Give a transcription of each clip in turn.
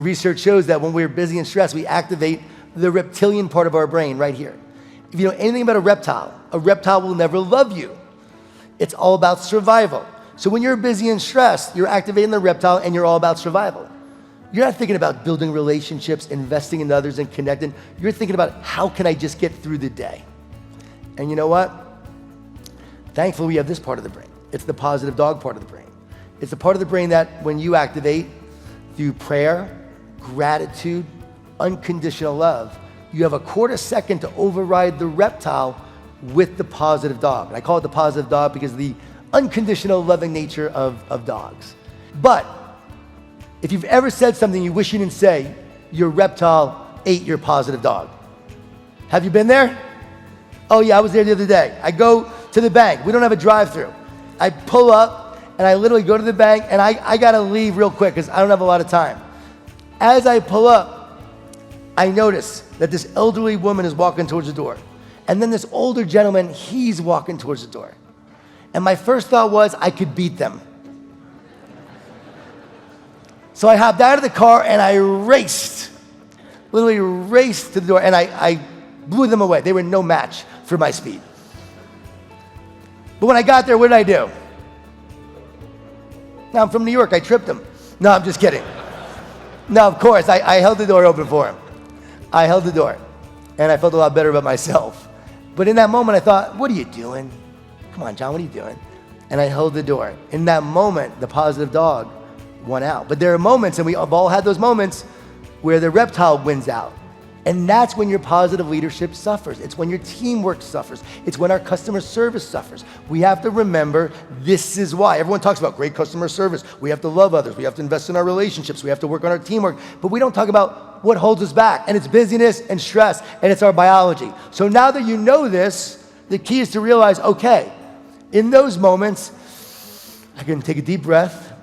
Research shows that when we're busy and stressed, we activate the reptilian part of our brain right here. If you know anything about a reptile will never love you. It's all about survival. So when you're busy and stressed, you're activating the reptile and you're all about survival. You're not thinking about building relationships, investing in others, and connecting. You're thinking about how can I just get through the day? And you know what? Thankfully, we have this part of the brain. It's the positive dog part of the brain. It's the part of the brain that when you activate through prayer, gratitude, unconditional love, you have a quarter second to override the reptile with the positive dog. And I call it the positive dog because of the unconditional loving nature of dogs. But if you've ever said something you wish you didn't say, your reptile ate your positive dog. Have you been there? Oh yeah, I was there the other day. I go to the bank. We don't have a drive-through. I pull up and I literally go to the bank and I gotta leave real quick because I don't have a lot of time. As I pull up, I notice that this elderly woman is walking towards the door. And then this older gentleman, he's walking towards the door. And my first thought was I could beat them. So I hopped out of the car and I literally raced to the door, and I blew them away. They were no match for my speed. But when I got there, what did I do? Now, I'm from New York, I tripped him. No, I'm just kidding. No, of course, I held the door open for him. I held the door, and I felt a lot better about myself. But in that moment, I thought, what are you doing? Come on, John, what are you doing? And I held the door. In that moment, the positive dog won out. But there are moments, and we have all had those moments, where the reptile wins out. And that's when your positive leadership suffers. It's when your teamwork suffers. It's when our customer service suffers. We have to remember this is why. Everyone talks about great customer service. We have to love others. We have to invest in our relationships. We have to work on our teamwork. But we don't talk about what holds us back. And it's busyness and stress, and it's our biology. So now that you know this, the key is to realize, okay, in those moments, I can take a deep breath,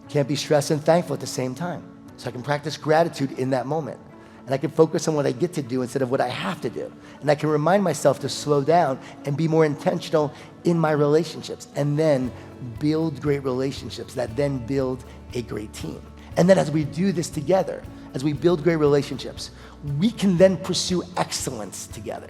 can't be stressed and thankful at the same time. So I can practice gratitude in that moment. And I can focus on what I get to do instead of what I have to do. And I can remind myself to slow down and be more intentional in my relationships, and then build great relationships that then build a great team. And then as we do this together, as we build great relationships, we can then pursue excellence together.